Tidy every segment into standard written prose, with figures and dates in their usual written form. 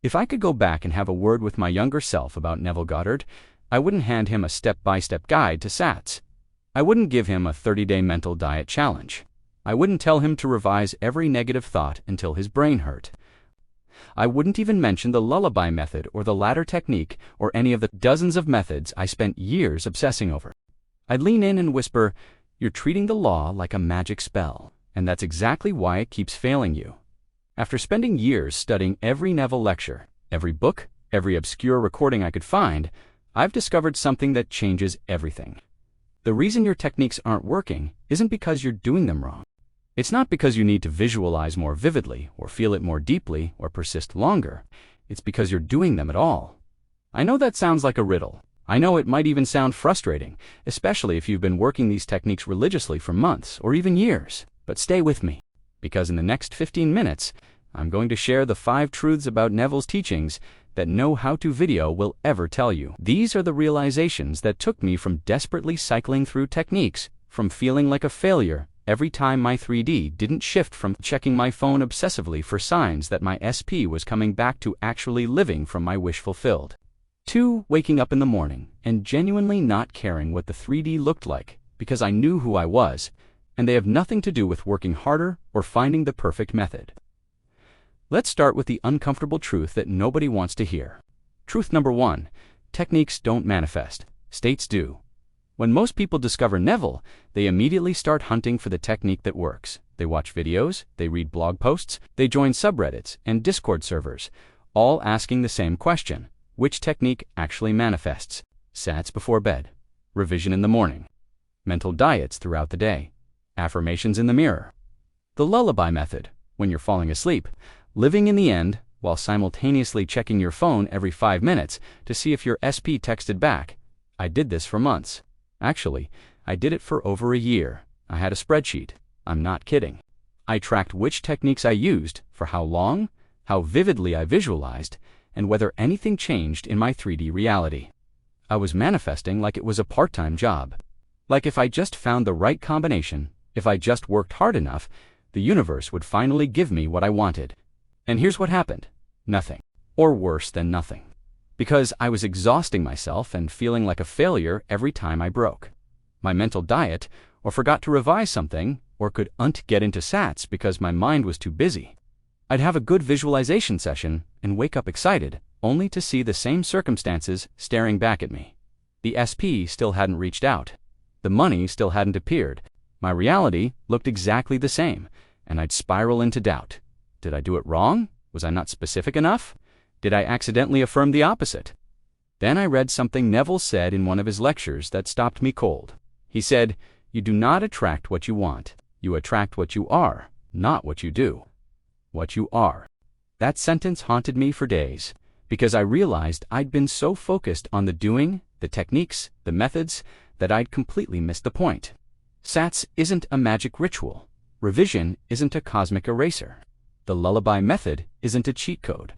If I could go back and have a word with my younger self about Neville Goddard, I wouldn't hand him a step-by-step guide to SATs. I wouldn't give him a 30-day mental diet challenge. I wouldn't tell him to revise every negative thought until his brain hurt. I wouldn't even mention the lullaby method or the ladder technique or any of the dozens of methods I spent years obsessing over. I'd lean in and whisper, "You're treating the law like a magic spell, and that's exactly why it keeps failing you." After spending years studying every Neville lecture, every book, every obscure recording I could find, I've discovered something that changes everything. The reason your techniques aren't working isn't because you're doing them wrong. It's not because you need to visualize more vividly, or feel it more deeply, or persist longer. It's because you're doing them at all. I know that sounds like a riddle. I know it might even sound frustrating, especially if you've been working these techniques religiously for months or even years. But stay with me, because in the next 15 minutes, I'm going to share the 5 truths about Neville's teachings that no how-to video will ever tell you. These are the realizations that took me from desperately cycling through techniques, from feeling like a failure every time my 3D didn't shift, from checking my phone obsessively for signs that my SP was coming back, to actually living from my wish fulfilled. 2. Waking up in the morning and genuinely not caring what the 3D looked like, because I knew who I was, and they have nothing to do with working harder or finding the perfect method. Let's start with the uncomfortable truth that nobody wants to hear. Truth number 1. Techniques don't manifest. States do. When most people discover Neville, they immediately start hunting for the technique that works. They watch videos, they read blog posts, they join subreddits and Discord servers, all asking the same question: which technique actually manifests? SATs before bed, revision in the morning, mental diets throughout the day, affirmations in the mirror, the lullaby method when you're falling asleep, living in the end while simultaneously checking your phone every 5 minutes to see if your SP texted back. I did this for months. Actually, I did it for over a year. I had a spreadsheet. I'm not kidding. I tracked which techniques I used, for how long, how vividly I visualized, and whether anything changed in my 3D reality. I was manifesting like it was a part-time job. Like if I just found the right combination, if I just worked hard enough, the universe would finally give me what I wanted. And here's what happened. Nothing. Or worse than nothing. Because I was exhausting myself and feeling like a failure every time I broke my mental diet, or forgot to revise something, or couldn't get into SATs because my mind was too busy. I'd have a good visualization session and wake up excited, only to see the same circumstances staring back at me. The SP still hadn't reached out. The money still hadn't appeared. My reality looked exactly the same, and I'd spiral into doubt. Did I do it wrong? Was I not specific enough? Did I accidentally affirm the opposite? Then I read something Neville said in one of his lectures that stopped me cold. He said, "You do not attract what you want. You attract what you are, not what you do." What you are. That sentence haunted me for days, because I realized I'd been so focused on the doing, the techniques, the methods, that I'd completely missed the point. SATs isn't a magic ritual. Revision isn't a cosmic eraser. The lullaby method isn't a cheat code.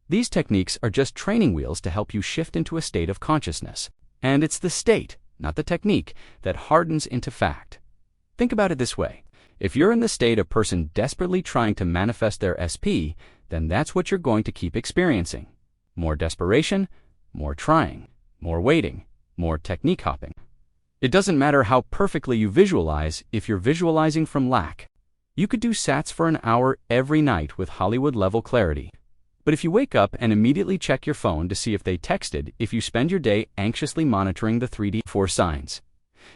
These techniques are just training wheels to help you shift into a state of consciousness. And it's the state, not the technique, that hardens into fact. Think about it this way. If you're in the state of person desperately trying to manifest their SP, then that's what you're going to keep experiencing. More desperation, more trying, more waiting, more technique hopping. It doesn't matter how perfectly you visualize if you're visualizing from lack. You could do SATs for an hour every night with Hollywood-level clarity. But if you wake up and immediately check your phone to see if they texted, if you spend your day anxiously monitoring the 3D 4 signs,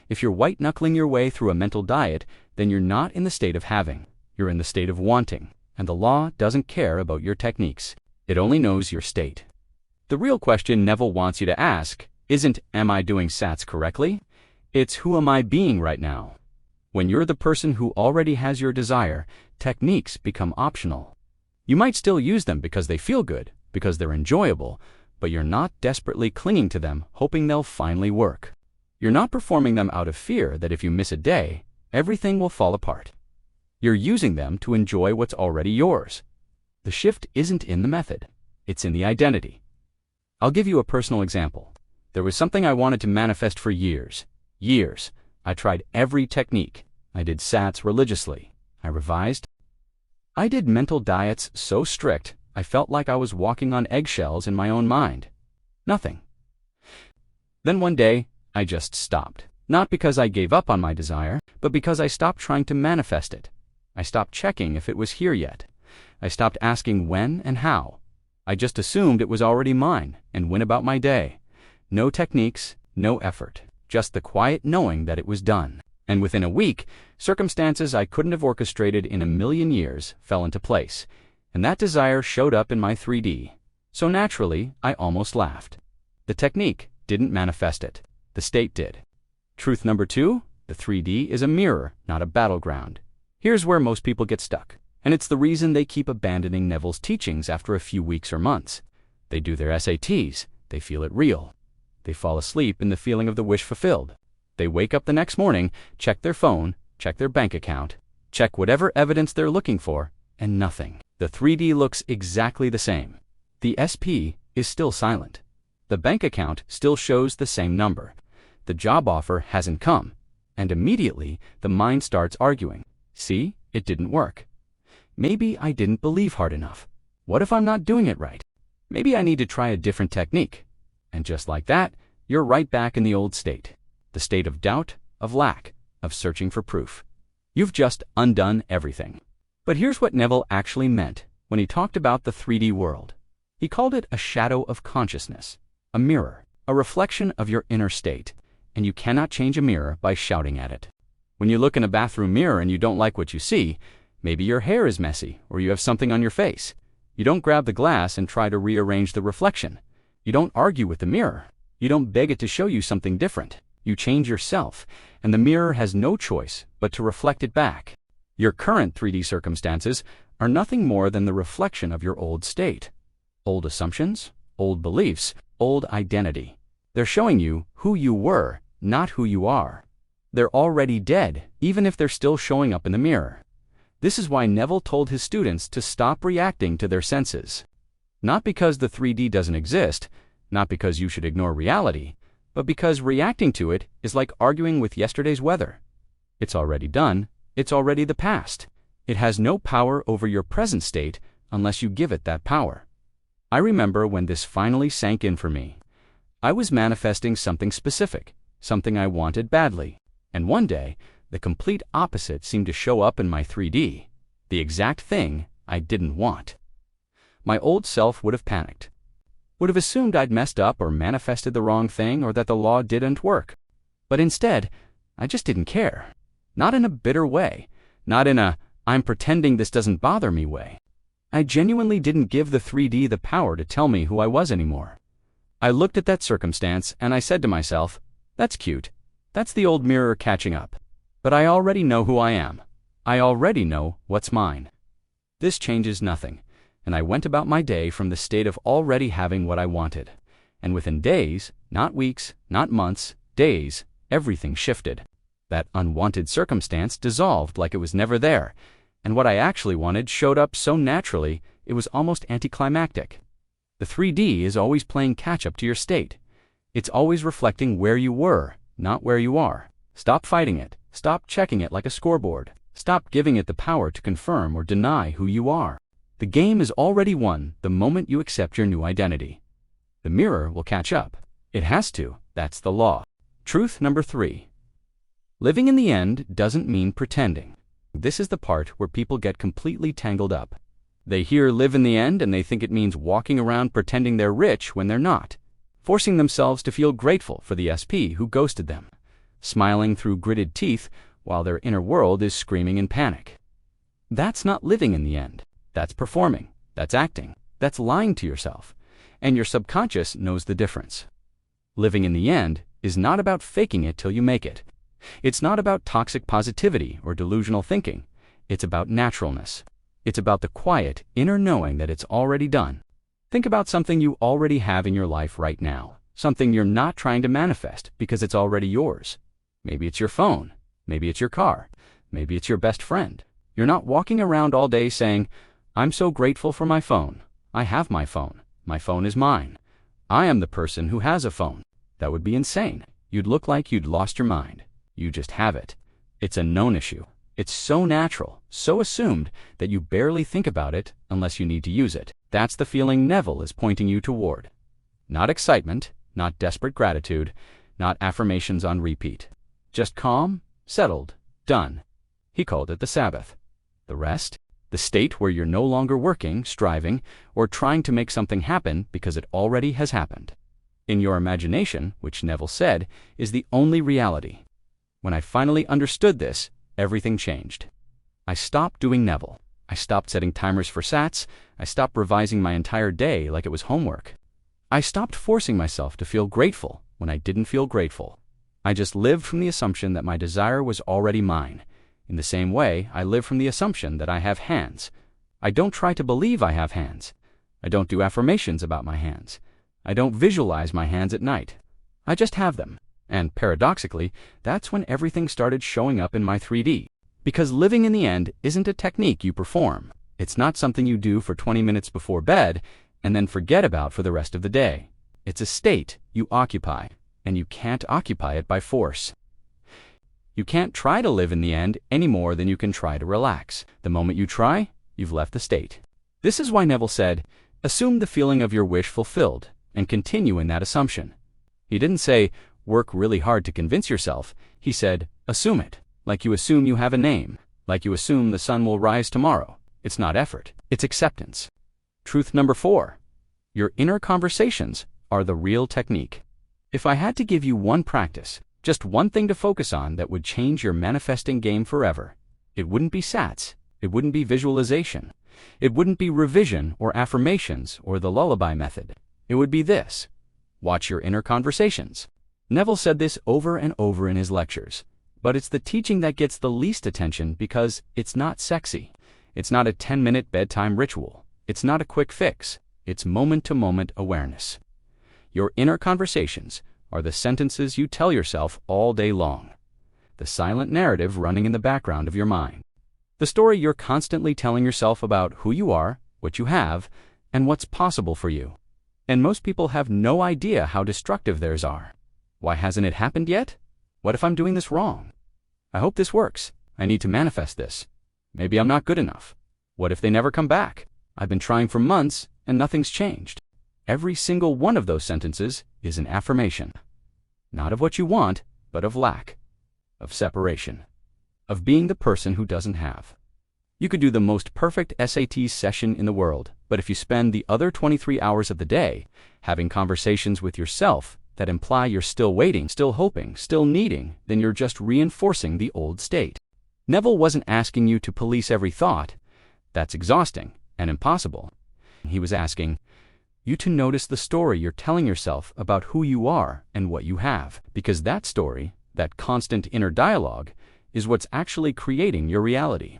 if you're white-knuckling your way through a mental diet, then you're not in the state of having. You're in the state of wanting. And the law doesn't care about your techniques. It only knows your state. The real question Neville wants you to ask isn't, am I doing SATs correctly? It's, who am I being right now? When you're the person who already has your desire, techniques become optional. You might still use them because they feel good, because they're enjoyable, but you're not desperately clinging to them, hoping they'll finally work. You're not performing them out of fear that if you miss a day, everything will fall apart. You're using them to enjoy what's already yours. The shift isn't in the method, it's in the identity. I'll give you a personal example. There was something I wanted to manifest for years. Years. I tried every technique. I did SATs religiously. I revised. I did mental diets so strict, I felt like I was walking on eggshells in my own mind. Nothing. Then one day, I just stopped. Not because I gave up on my desire, but because I stopped trying to manifest it. I stopped checking if it was here yet. I stopped asking when and how. I just assumed it was already mine and went about my day. No techniques, no effort, just the quiet knowing that it was done. And within a week, circumstances I couldn't have orchestrated in a million years fell into place, and that desire showed up in my 3D. So naturally, I almost laughed. The technique didn't manifest it. The state did. Truth number 2, the 3D is a mirror, not a battleground. Here's where most people get stuck, and it's the reason they keep abandoning Neville's teachings after a few weeks or months. They do their SATs, they feel it real. They fall asleep in the feeling of the wish fulfilled. They wake up the next morning, check their phone, check their bank account, check whatever evidence they're looking for, and nothing. The 3D looks exactly the same. The SP is still silent. The bank account still shows the same number. The job offer hasn't come, and immediately the mind starts arguing. See, it didn't work. Maybe I didn't believe hard enough. What if I'm not doing it right? Maybe I need to try a different technique. And just like that, you're right back in the old state. The state of doubt, of lack, of searching for proof. You've just undone everything. But here's what Neville actually meant when he talked about the 3D world. He called it a shadow of consciousness, a mirror, a reflection of your inner state, and you cannot change a mirror by shouting at it. When you look in a bathroom mirror and you don't like what you see, maybe your hair is messy or you have something on your face. You don't grab the glass and try to rearrange the reflection. You don't argue with the mirror. You don't beg it to show you something different. You change yourself, and the mirror has no choice but to reflect it back. Your current 3D circumstances are nothing more than the reflection of your old state. Old assumptions, old beliefs, old identity. They're showing you who you were, not who you are. They're already dead, even if they're still showing up in the mirror. This is why Neville told his students to stop reacting to their senses. Not because the 3D doesn't exist, not because you should ignore reality, but because reacting to it is like arguing with yesterday's weather. It's already done. It's already the past. It has no power over your present state unless you give it that power. I remember when this finally sank in for me. I was manifesting something specific, something I wanted badly, and one day, the complete opposite seemed to show up in my 3D, the exact thing I didn't want. My old self would have panicked, would have assumed I'd messed up or manifested the wrong thing or that the law didn't work. But instead, I just didn't care. Not in a bitter way, not in a "I'm pretending this doesn't bother me" way. I genuinely didn't give the 3D the power to tell me who I was anymore. I looked at that circumstance and I said to myself, that's cute. That's the old mirror catching up. But I already know who I am. I already know what's mine. This changes nothing, and I went about my day from the state of already having what I wanted. And within days, not weeks, not months, days, everything shifted. That unwanted circumstance dissolved like it was never there, and what I actually wanted showed up so naturally it was almost anticlimactic. The 3D is always playing catch-up to your state. It's always reflecting where you were, not where you are. Stop fighting it. Stop checking it like a scoreboard. Stop giving it the power to confirm or deny who you are. The game is already won the moment you accept your new identity. The mirror will catch up. It has to. That's the law. Truth number 3. Living in the end doesn't mean pretending. This is the part where people get completely tangled up. They hear live in the end and they think it means walking around pretending they're rich when they're not, forcing themselves to feel grateful for the SP who ghosted them, smiling through gritted teeth while their inner world is screaming in panic. That's not living in the end. That's performing. That's acting. That's lying to yourself. And your subconscious knows the difference. Living in the end is not about faking it till you make it. It's not about toxic positivity or delusional thinking. It's about naturalness. It's about the quiet, inner knowing that it's already done. Think about something you already have in your life right now. Something you're not trying to manifest because it's already yours. Maybe it's your phone. Maybe it's your car. Maybe it's your best friend. You're not walking around all day saying, I'm so grateful for my phone. I have my phone. My phone is mine. I am the person who has a phone. That would be insane. You'd look like you'd lost your mind. You just have it. It's a known issue. It's so natural. so assumed that you barely think about it unless you need to use it. That's the feeling Neville is pointing you toward. Not excitement, not desperate gratitude, not affirmations on repeat. Just calm, settled, done. He called it the Sabbath. The rest? The state where you're no longer working, striving, or trying to make something happen because it already has happened. In your imagination, which Neville said, is the only reality. When I finally understood this, everything changed. I stopped doing Neville. I stopped setting timers for sats. I stopped revising my entire day like it was homework. I stopped forcing myself to feel grateful when I didn't feel grateful. I just lived from the assumption that my desire was already mine. In the same way, I live from the assumption that I have hands. I don't try to believe I have hands. I don't do affirmations about my hands. I don't visualize my hands at night. I just have them. And paradoxically, that's when everything started showing up in my 3D. Because living in the end isn't a technique you perform. It's not something you do for 20 minutes before bed and then forget about for the rest of the day. It's a state you occupy, and you can't occupy it by force. You can't try to live in the end any more than you can try to relax. The moment you try, you've left the state. This is why Neville said, assume the feeling of your wish fulfilled and continue in that assumption. He didn't say, work really hard to convince yourself. He said, assume it, like you assume you have a name, like you assume the sun will rise tomorrow. It's not effort, it's acceptance. Truth number 4, your inner conversations are the real technique. If I had to give you one practice, just one thing to focus on that would change your manifesting game forever, it wouldn't be sats, it wouldn't be visualization, it wouldn't be revision or affirmations or the lullaby method. It would be this: watch your inner conversations. Neville said this over and over in his lectures, but it's the teaching that gets the least attention because it's not sexy. It's not a 10-minute bedtime ritual. It's not a quick fix. It's moment-to-moment awareness. Your inner conversations are the sentences you tell yourself all day long, the silent narrative running in the background of your mind, the story you're constantly telling yourself about who you are, what you have, and what's possible for you. And most people have no idea how destructive theirs are. Why hasn't it happened yet? What if I'm doing this wrong? I hope this works. I need to manifest this. Maybe I'm not good enough. What if they never come back? I've been trying for months and nothing's changed. Every single one of those sentences is an affirmation. Not of what you want, but of lack, of separation, of being the person who doesn't have. You could do the most perfect SAT session in the world, but if you spend the other 23 hours of the day having conversations with yourself that imply you're still waiting, still hoping, still needing, then you're just reinforcing the old state. Neville wasn't asking you to police every thought. That's exhausting and impossible. He was asking you to notice the story you're telling yourself about who you are and what you have, because that story, that constant inner dialogue, is what's actually creating your reality.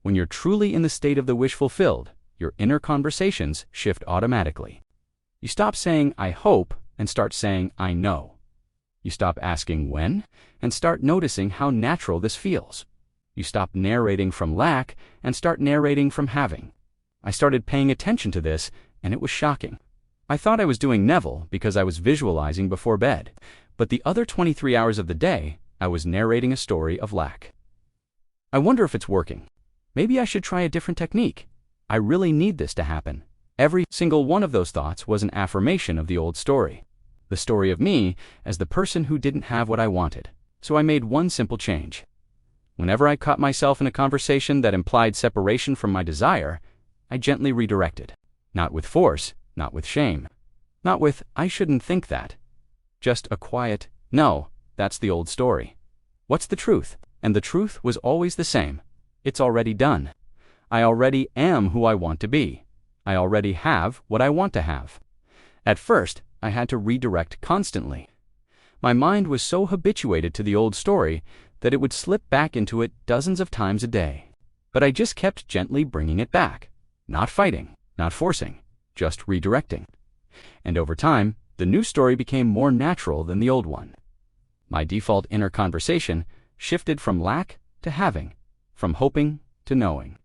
When you're truly in the state of the wish fulfilled, your inner conversations shift automatically. You stop saying, I hope, and start saying, I know. You stop asking when, and start noticing how natural this feels. You stop narrating from lack, and start narrating from having. I started paying attention to this, and it was shocking. I thought I was doing Neville because I was visualizing before bed, but the other 23 hours of the day, I was narrating a story of lack. I wonder if it's working. Maybe I should try a different technique. I really need this to happen. Every single one of those thoughts was an affirmation of the old story. The story of me as the person who didn't have what I wanted. So I made one simple change. Whenever I caught myself in a conversation that implied separation from my desire, I gently redirected. Not with force, not with shame, not with, I shouldn't think that. Just a quiet, no, that's the old story. What's the truth? And the truth was always the same. It's already done. I already am who I want to be. I already have what I want to have. At first, I had to redirect constantly. My mind was so habituated to the old story that it would slip back into it dozens of times a day. But I just kept gently bringing it back. Not fighting, not forcing, just redirecting. And over time, the new story became more natural than the old one. My default inner conversation shifted from lack to having, from hoping to knowing,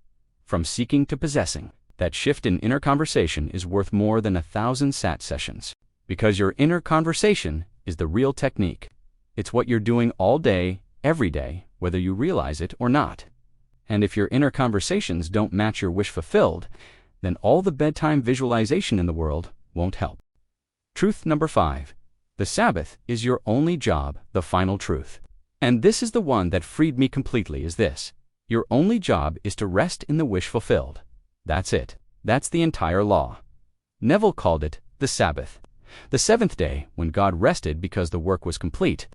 from seeking to possessing. That shift in inner conversation is worth more than 1,000 SAT sessions. Because your inner conversation is the real technique. It's what you're doing all day, every day, whether you realize it or not. And if your inner conversations don't match your wish fulfilled, then all the bedtime visualization in the world won't help. Truth number 5. The Sabbath is your only job, the final truth. And this is the one that freed me completely, is this. Your only job is to rest in the wish fulfilled. That's it. That's the entire law. Neville called it the Sabbath. The seventh day, when God rested because the work was complete.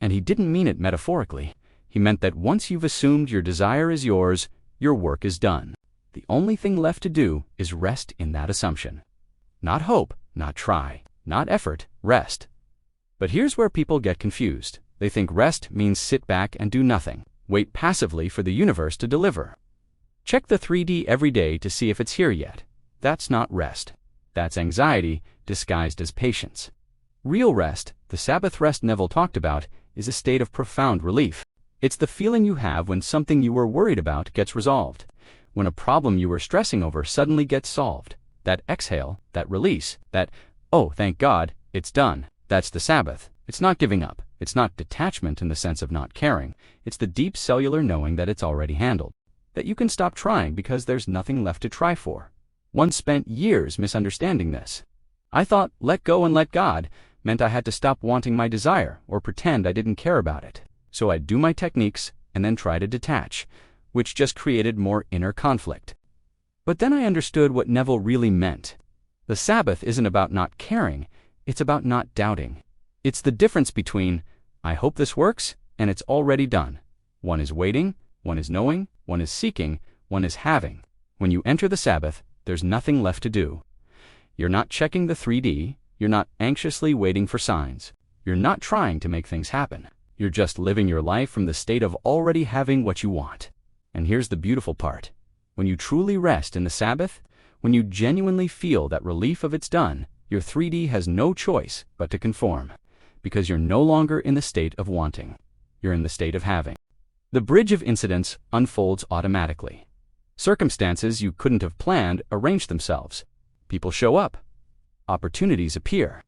And he didn't mean it metaphorically. He meant that once you've assumed your desire is yours, your work is done. The only thing left to do is rest in that assumption. Not hope, not try, not effort, rest. But here's where people get confused. They think rest means sit back and do nothing, wait passively for the universe to deliver. Check the 3D every day to see if it's here yet. That's not rest. That's anxiety disguised as patience. Real rest, the Sabbath rest Neville talked about, is a state of profound relief. It's the feeling you have when something you were worried about gets resolved, when a problem you were stressing over suddenly gets solved. That exhale, that release, that, oh, thank God, it's done. That's the Sabbath. It's not giving up. It's not detachment in the sense of not caring. It's the deep cellular knowing that it's already handled, that you can stop trying because there's nothing left to try for. One spent years misunderstanding this. I thought let go and let God meant I had to stop wanting my desire or pretend I didn't care about it. So I'd do my techniques and then try to detach, which just created more inner conflict. But then I understood what Neville really meant. The Sabbath isn't about not caring, it's about not doubting. It's the difference between, I hope this works, and it's already done. One is waiting, one is knowing, one is seeking, one is having. When you enter the Sabbath, there's nothing left to do. You're not checking the 3D, you're not anxiously waiting for signs. You're not trying to make things happen. You're just living your life from the state of already having what you want. And here's the beautiful part. When you truly rest in the Sabbath, when you genuinely feel that relief of it's done, your 3D has no choice but to conform, because you're no longer in the state of wanting. You're in the state of having. The bridge of incidents unfolds automatically. Circumstances you couldn't have planned arrange themselves. People show up. Opportunities appear.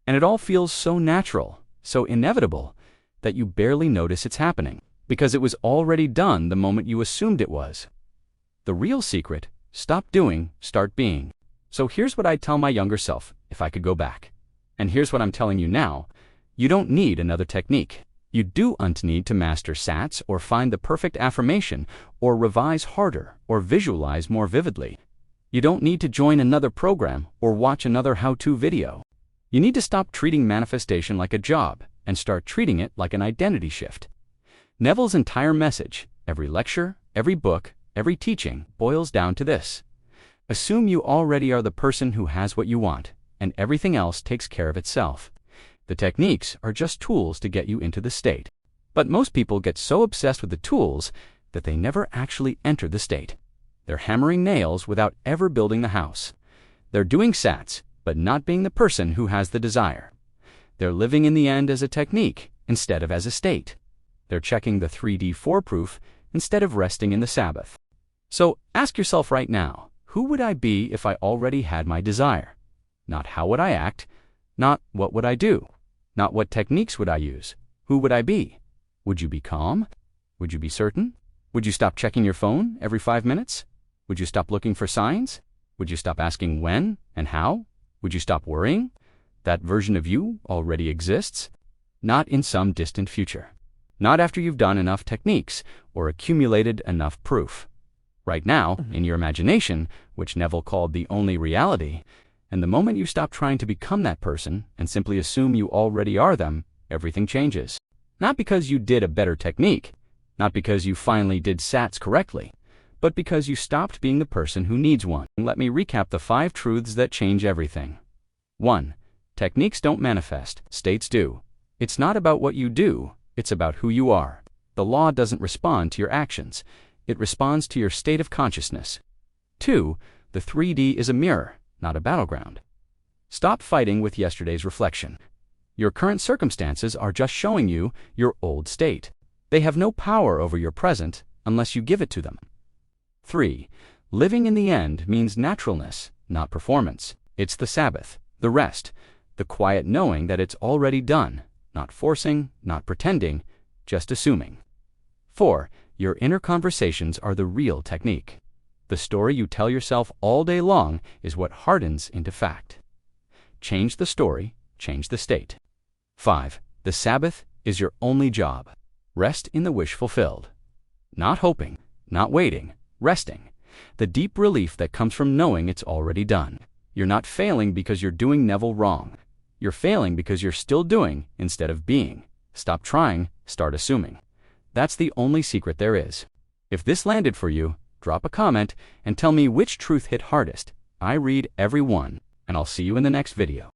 And it all feels so natural, so inevitable, that you barely notice it's happening, because it was already done the moment you assumed it was. The real secret: stop doing, start being. So here's what I'd tell my younger self if I could go back. And here's what I'm telling you now. You don't need another technique. You don't need to master sats or find the perfect affirmation or revise harder or visualize more vividly. You don't need to join another program or watch another how-to video. You need to stop treating manifestation like a job and start treating it like an identity shift. Neville's entire message, every lecture, every book, every teaching, boils down to this. Assume you already are the person who has what you want, and everything else takes care of itself. The techniques are just tools to get you into the state. But most people get so obsessed with the tools that they never actually enter the state. They're hammering nails without ever building the house. They're doing sats, but not being the person who has the desire. They're living in the end as a technique instead of as a state. They're checking the 3D foolproof instead of resting in the Sabbath. So ask yourself right now, who would I be if I already had my desire? Not how would I act, not what would I do, not what techniques would I use. Who would I be? Would you be calm? Would you be certain? Would you stop checking your phone every 5 minutes? Would you stop looking for signs? Would you stop asking when and how? Would you stop worrying? That version of you already exists. Not in some distant future. Not after you've done enough techniques or accumulated enough proof. Right now, in your imagination, which Neville called the only reality, and the moment you stop trying to become that person and simply assume you already are them, everything changes. Not because you did a better technique, not because you finally did sats correctly, but because you stopped being the person who needs one. Let me recap the 5 truths that change everything. 1. Techniques don't manifest, states do. It's not about what you do, it's about who you are. The law doesn't respond to your actions, it responds to your state of consciousness. 2. The 3D is a mirror, not a battleground. Stop fighting with yesterday's reflection. Your current circumstances are just showing you your old state. They have no power over your present unless you give it to them. 3. Living in the end means naturalness, not performance. It's the Sabbath, the rest, the quiet knowing that it's already done, not forcing, not pretending, just assuming. 4. Your inner conversations are the real technique. The story you tell yourself all day long is what hardens into fact. Change the story, change the state. 5. The Sabbath is your only job. Rest in the wish fulfilled. Not hoping, not waiting, resting. The deep relief that comes from knowing it's already done. You're not failing because you're doing Neville wrong. You're failing because you're still doing instead of being. Stop trying, start assuming. That's the only secret there is. If this landed for you, drop a comment and tell me which truth hit hardest. I read every one, and I'll see you in the next video.